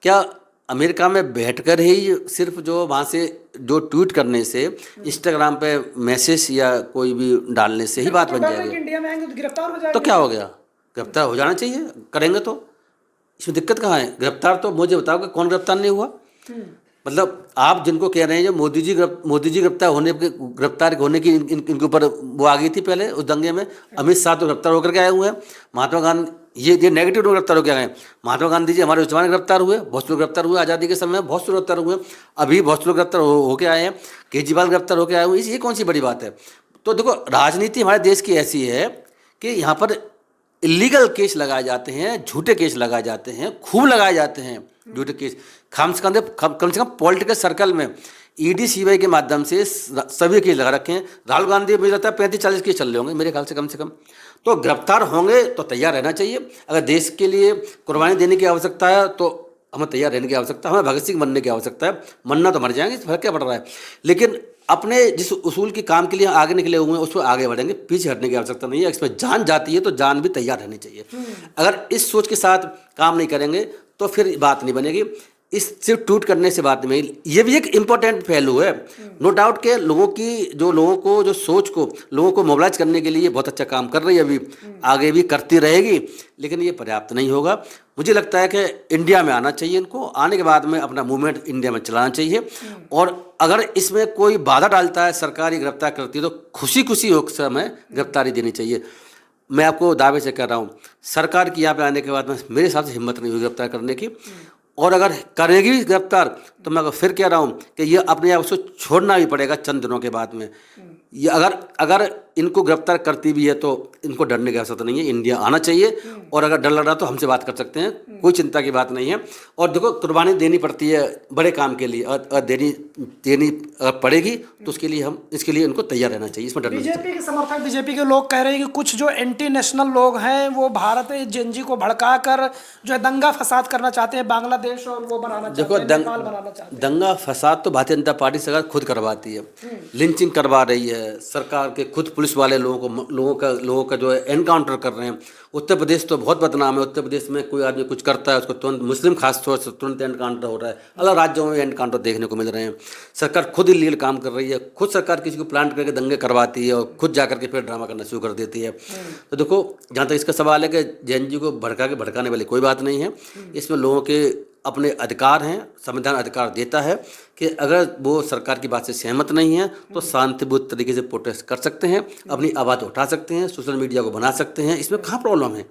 क्या अमेरिका में बैठकर ही सिर्फ जो वहाँ से जो ट्वीट करने से, इंस्टाग्राम पे मैसेज या कोई भी डालने से ही बात बन जाएगी? इंडिया में आएंगे तो गिरफ्तार हो तो जाएंगे। क्या हो गया? गिरफ्तार हो जाना चाहिए, करेंगे तो इसमें दिक्कत कहाँ है? गिरफ्तार तो मुझे बताओ कि कौन गिरफ्तार नहीं हुआ? मतलब आप जिनको कह रहे हैं जो मोदी जी गिरफ्तार होने की इनके ऊपर वो आ गई थी पहले उस दंगे में, अमित शाह तो गिरफ्तार होकर के आए हुए हैं, महात्मा गांधी ये नेगेटिव लोग गिरफ्तार होकर आए हैं। महात्मा गांधी जी हमारे उस्मान गिरफ्तार हुए, बहुत से लोग गिरफ्तार हुए आज़ादी के समय, बहुत से लोग गिरफ्तार हुए, अभी बहुत से लोग गिरफ्तार होके आए हैं, केजरीवाल गिरफ्तार होकर आए हुए, ये कौन सी बड़ी बात है? तो देखो, राजनीति हमारे देश की ऐसी है कि यहाँ पर इलीगल केस लगाए जाते हैं, झूठे केस लगाए जाते हैं, खूब लगाए जाते हैं झूठे केस। कम से कम पॉलिटिकल सर्कल में ईडी सीबीआई के माध्यम से सभी केस लगा रखे हैं। राहुल गांधी मुझे लगता है 35-40 केस चल रहे होंगे मेरे ख्याल से कम से कम। तो गिरफ्तार होंगे तो तैयार रहना चाहिए। अगर देश के लिए कुर्बानी देने की आवश्यकता है तो हमें तैयार रहने की आवश्यकता है, हमें भगत सिंह बनने की आवश्यकता है। मरना तो मर जाएंगे, इस फर्क क्या पड़ रहा है? लेकिन अपने जिस उसूल के काम के लिए आगे निकले हुए हैं उस पर आगे बढ़ेंगे, पीछे हटने की आवश्यकता नहीं है। इसमें जान जाती है तो जान भी तैयार रहनी चाहिए। अगर इस सोच के साथ काम नहीं करेंगे तो फिर बात नहीं बनेगी। इस सिर्फ ट्वीट करने से बात नहीं। ये भी एक इम्पोर्टेंट पहलू है, नो डाउट के लोगों को जो सोच को लोगों को मोबिलाइज करने के लिए बहुत अच्छा काम कर रही है, अभी आगे भी करती रहेगी, लेकिन ये पर्याप्त नहीं होगा। मुझे लगता है कि इंडिया में आना चाहिए इनको, आने के बाद में अपना मूवमेंट इंडिया में चलाना चाहिए। और अगर इसमें कोई बाधा डालता है, सरकार गिरफ्तार करती है तो खुशी खुशी हो समय गिरफ्तारी देनी चाहिए। मैं आपको दावे से कह रहा हूँ, सरकार की यहाँ पे आने के बाद में मेरे हिसाब से हिम्मत नहीं हुई गिरफ्तार करने की। और अगर करेगी भी गिरफ्तार तो मैं फिर कह रहा हूँ कि ये अपने आप उसको छोड़ना भी पड़ेगा चंद दिनों के बाद में। ये अगर इनको गिरफ्तार करती भी है तो इनको डरने की आवश्यकता नहीं है, इंडिया आना चाहिए। और अगर डर लग रहा तो हमसे बात कर सकते हैं, कोई चिंता की बात नहीं है। और देखो, कुर्बानी देनी पड़ती है बड़े काम के लिए, और देनी पड़ेगी तो इसके लिए इनको तैयार रहना चाहिए, इसमें डरना नहीं चाहिए। बीजेपी के समर्थक, बीजेपी के लोग कह रहे हैं कि कुछ जो एंटी नेशनल लोग हैं वो भारत जेएनजी को भड़काकर जो है दंगा फसाद करना चाहते हैं, बांग्लादेश और वो बनाना चाहते हैं, नेपाल बनाना चाहते हैं। दंगा फसाद तो भारतीय जनता पार्टी सरकार खुद करवाती है, लिंचिंग करवा रही है सरकार के खुद पुलिस वाले लोगों का जो है एनकाउंटर कर रहे हैं। उत्तर प्रदेश तो बहुत बदनाम है, उत्तर प्रदेश में कोई आदमी कुछ करता है उसको तुरंत, मुस्लिम खास तौर से तुरंत एनकाउंटर हो रहा है, अलग राज्यों में एनकाउंटर देखने को मिल रहे हैं। सरकार खुद इलीगल काम कर रही है, खुद सरकार किसी को प्लांट करके दंगे करवाती है और खुद जाकर के फिर ड्रामा करना शुरू कर देती है। तो देखो, जहाँ तक इसका सवाल है कि जेएनजी को भड़काने वाली कोई बात नहीं है, इसमें लोगों के अपने अधिकार हैं, संविधान अधिकार देता है कि अगर वो सरकार की बात से सहमत नहीं है तो शांतिपूर्ण तरीके से प्रोटेस्ट कर सकते हैं, अपनी आवाज़ उठा सकते हैं, सोशल मीडिया को बना सकते हैं। इसमें कहाँ प्रॉब्लम है?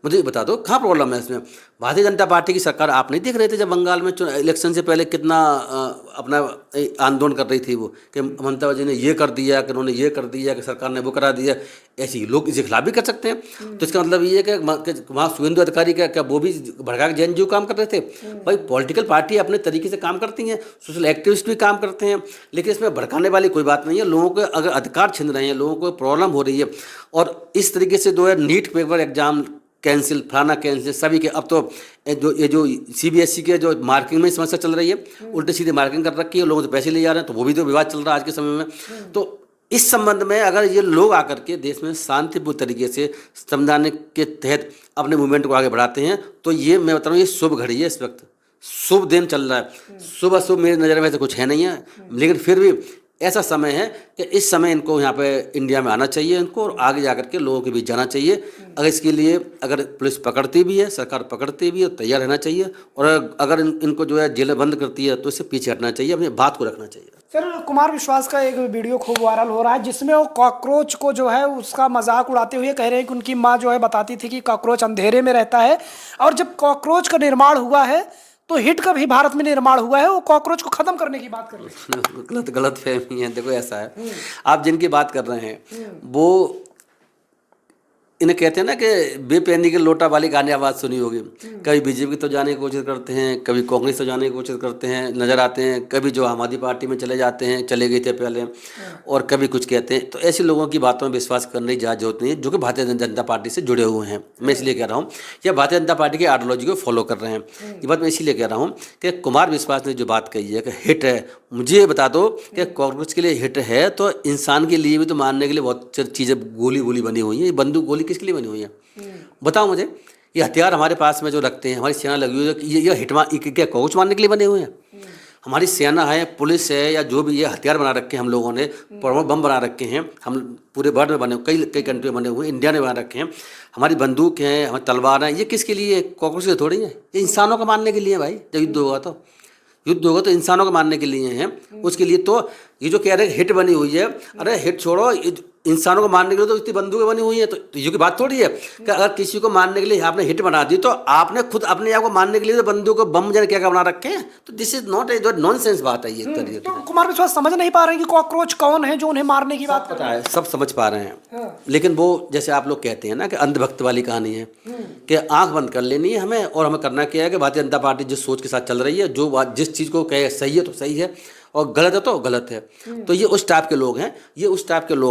मुझे बता दो कहाँ प्रॉब्लम है इसमें? भारतीय जनता पार्टी की सरकार आप नहीं देख रहे थे जब बंगाल में इलेक्शन से पहले कितना अपना आंदोलन कर रही थी वो, कि ममता जी ने ये कर दिया, कि उन्होंने ये कर दिया, कि सरकार ने वो करा दिया। ऐसे ही लोग इसके खिलाफ भी कर सकते हैं। तो इसका मतलब ये है कि वहाँ शुभेंदु अधिकारी क्या वो भी भड़का के जेएनयू काम कर रहे थे? भाई, पॉलिटिकल पार्टी अपने तरीके से काम करती हैं, सोशल एक्टिविस्ट भी काम करते हैं, लेकिन इसमें भड़काने वाली कोई बात नहीं है। लोगों को अगर अधिकार छिन रहे हैं, लोगों को प्रॉब्लम हो रही है, और इस तरीके से जो है नीट पेपर एग्जाम कैंसिल, फलाना कैंसिल, सभी के। अब तो ये जो सीबीएसई के जो मार्किंग में समस्या चल रही है, उल्टे सीधे मार्किंग कर रखी है, लोगों से पैसे ले जा रहे हैं, तो वो भी तो विवाद चल रहा है आज के समय में। तो इस संबंध में अगर ये लोग आकर के देश में शांतिपूर्ण तरीके से संविधान के तहत अपने मूवमेंट को आगे बढ़ाते हैं तो ये मैं बता रहा हूँ, ये शुभ घड़ी है, इस वक्त शुभ दिन चल रहा है। शुभ अशुभ मेरी नज़र में ऐसे कुछ है नहीं है, लेकिन फिर भी ऐसा समय है कि इस समय इनको यहाँ पे इंडिया में आना चाहिए इनको, और आगे जाकर के लोगों के बीच जाना चाहिए। अगर इसके लिए अगर पुलिस पकड़ती भी है, सरकार पकड़ती भी है, तो तैयार रहना चाहिए। और अगर इनको जो है जेल बंद करती है तो इससे पीछे हटना चाहिए, अपनी बात को रखना चाहिए। सर, कुमार विश्वास का एक वीडियो खूब वायरल हो रहा है जिसमें वो कॉकरोच को जो है उसका मजाक उड़ाते हुए कह रहे हैं कि उनकी माँ जो है बताती थी कि कॉकरोच अंधेरे में रहता है, और जब कॉकरोच का निर्माण हुआ है तो हिट का भी भारत में निर्माण हुआ है, वो कॉकरोच को खत्म करने की बात कर रहे हैं। गलत फहमी है। देखो, ऐसा है, आप जिनकी बात कर रहे हैं वो इन्हें कहते हैं ना कि बेपैनी के लोटा वाली गाने आवाज़ सुनी होगी। कभी बीजेपी तो जाने की कोशिश करते हैं, कभी कांग्रेस तो जाने की कोशिश करते हैं, नज़र आते हैं, कभी जो आम आदमी पार्टी में चले जाते हैं, चले गए थे पहले, और कभी कुछ कहते हैं। तो ऐसे लोगों की बातों में विश्वास करने की ज़्यादा जरूरत नहीं है जो कि भारतीय जनता पार्टी से जुड़े हुए हैं। मैं इसलिए कह रहा हूँ, या भारतीय जनता पार्टी की आइडियोलॉजी को फॉलो कर रहे हैं। ये बात मैं इसीलिए कह रहा हूँ कि कुमार विश्वास ने जो बात कही है कि हिट है, मुझे बता दो कि कांग्रेस के लिए हिट है तो इंसान के लिए भी तो मारने के लिए बहुत चीज़ें गोली बनी हुई हैं। ये बंदूक गोली किसके लिए बनी हुई है? बताओ मुझे। ये हथियार हमारे पास में जो रखते हैं, हमारी सेना लगी हुई है, ये क्या कॉकरोच मारने के लिए बने हुए हैं? हमारी सेना है, पुलिस है, या जो भी ये हथियार बना रखे हैं हम लोगों ने, परमाणु बम बना रखे हैं, हम पूरे वर्ल्ड में बने, कई कई कंट्री में बने हुए, इंडिया ने बना रखे हैं। हमारी बंदूक हैं, हमारी तलवार हैं, ये किसके लिए? कॉकरोच से थोड़ी है, ये इंसानों को मारने के लिए है भाई। जब युद्ध होगा तो इंसानों को मारने के लिए हैं। उसके लिए तो ये जो कह रहे हैं हिट बनी हुई है, अरे हिट छोड़ो, इंसानों को मारने के लिए तो इतनी बंदूकें बनी हुई हैं। तो ये की बात थोड़ी है कि अगर किसी को मारने के लिए आपने हिट बना दी तो आपने खुद अपने आप को मारने के लिए तो बंदूक बम जाने क्या क्या बना रखे हैं। तो this is not a nonsense बात है ये तरीके। तो कुमार विश्वास समझ नहीं पा रहे हैं कि कॉकरोच कौन है जो उन्हें मारने की बात पता है, सब समझ पा रहे हैं, लेकिन वो जैसे आप लोग कहते हैं ना कि अंधभक्त वाली कहानी है कि आंख बंद कर लेनी है हमें, और हमें करना क्या है कि भारतीय जनता पार्टी जिस सोच के साथ चल रही है, जो बात जिस चीज़ को कहे सही है तो सही है और गलत है तो गलत है। तो ये उस टाइप के लोग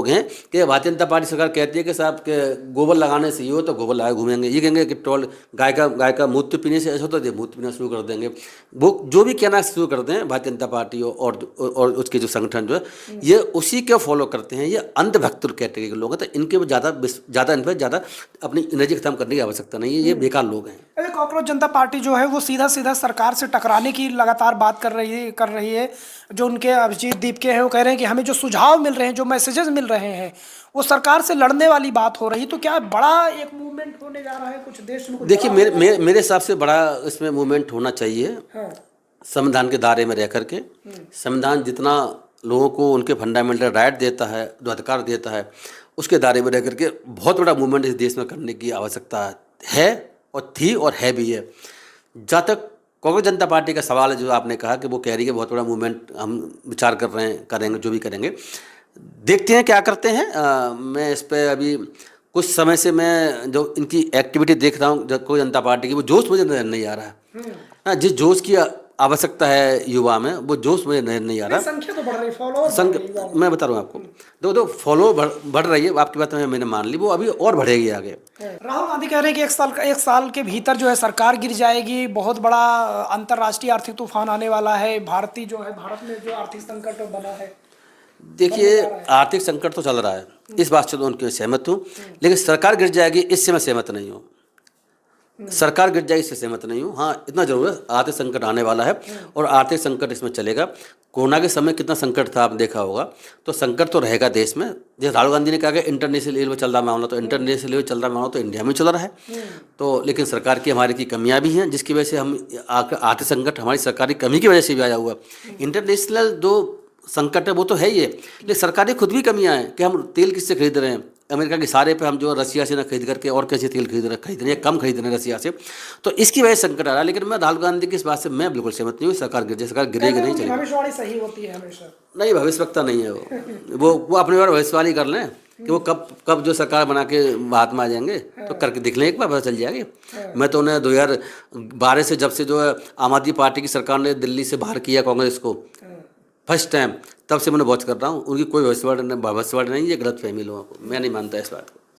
हैं, कि भारतीय जनता पार्टी सरकार कहती है कि साहब के गोबर लगाने से ये हो तो गोबर लगाए घूमेंगे, ये कहेंगे कि टोल गाय का मूत्र पीने से ऐसा होता है, मूत्र पीना शुरू कर देंगे। वो जो भी कहना शुरू कर दें भारतीय जनता पार्टी और उसके जो संगठन जो है, ये उसी के फॉलो करते हैं। ये अंधभक्त कैटेगरी के लोग हैं, तो इनके ज़्यादा इन पर ज़्यादा अपनी एनर्जी खत्म करने की आवश्यकता नहीं है। ये बेकार लोग हैं। अरे कॉकरोच जनता पार्टी जो है वो सीधा सरकार से टकराने की लगातार बात कर रही है। जो उनके अभिजीत दीप के हैं वो कह रहे हैं कि हमें जो सुझाव मिल रहे हैं, जो मैसेजेस मिल रहे हैं, वो सरकार से लड़ने वाली बात हो रही। तो क्या बड़ा एक मूवमेंट होने जा रहा है कुछ देश में? देखिए, मेरे हिसाब से बड़ा इसमें मूवमेंट होना चाहिए। संविधान के दायरे में रह करके, संविधान जितना लोगों को उनके फंडामेंटल राइट देता है, जो अधिकार देता है, उसके दायरे में रह करके बहुत बड़ा मूवमेंट इस देश में करने की आवश्यकता है और थी और है भी है। जहाँ तक कांग्रेस जनता पार्टी का सवाल है, जो आपने कहा कि वो कह रही है बहुत बड़ा मूवमेंट हम विचार कर रहे हैं, करेंगे, जो भी करेंगे, देखते हैं क्या करते हैं। मैं इस पर अभी कुछ समय से मैं जो इनकी एक्टिविटी देख रहा हूँ कांग्रेस जनता पार्टी की, वो जोश मुझे नजर नहीं आ रहा है। जिस जोश की आवश्यकता है युवा में, वो जोश मुझे नजर नहीं आ रहा। संख्या तो बढ़ रही, फॉलोअर मैं बता रहा हूँ आपको, दो फॉलो बढ़ रही है, आपकी बात मैंने मान ली, वो अभी और बढ़ेगी आगे। राहुल गांधी कह रहे हैं कि एक साल के भीतर जो है सरकार गिर जाएगी, बहुत बड़ा अंतर्राष्ट्रीय आर्थिक तूफान आने वाला है। भारत में जो आर्थिक संकट बना है। देखिए, आर्थिक संकट तो चल रहा है, इस बात से तो उनके सहमत हूँ, लेकिन सरकार गिर जाएगी इससे मैं सहमत नहीं हूँ। सरकार गिर जाएगी इससे सहमत नहीं हूँ। हाँ, इतना जरूर है, आर्थिक संकट आने वाला है और आर्थिक संकट इसमें चलेगा। कोरोना के समय कितना संकट था आपने देखा होगा, तो संकट तो रहेगा देश में। जैसे राहुल गांधी ने कहा कि इंटरनेशनल लेवल पर चल रहा मामला, तो इंटरनेशनल लेवल चल रहा मामला तो इंडिया में चल रहा है। तो लेकिन सरकार की हमारी की कमियां भी हैं, जिसकी वजह से हम आर्थिक संकट हमारी सरकारी कमी की वजह से भी आया हुआ। इंटरनेशनल जो संकट है वो तो है ही है, लेकिन सरकारी खुद भी कमियां हैं कि हम तेल किससे खरीद रहे हैं। अमेरिका के सारे पे हम जो रसिया से ना खरीद करके और कैसे तेल खरीद रहे हैं, कम खरीद रहे हैं रसिया से, तो इसकी वजह से संकट आ रहा है। लेकिन मैं राहुल गांधी की इस बात से मैं बिल्कुल सहमत नहीं हूँ। सरकार गिरेगी नहीं, चलेगी। भविष्यवाणी सही होती है हमेशा। नहीं, भविष्यवक्ता नहीं है वो अपनी बार भविष्यवाणी कर लें कि वो कब जो सरकार बना के हाथ में आ जाएंगे, तो करके दिख लें, एक बार पता चल जाएगी। मैं तो उन्हें 2012 से, जब से जो है आम आदमी पार्टी की सरकार ने दिल्ली से बाहर किया कांग्रेस को फर्स्ट टाइम, तब से मैंने वॉच कर रहा हूँ। उनकी कोई भविष्यवाणी नहीं, ये गलत फहमी लोगों को, मैं नहीं मानता इस बात को।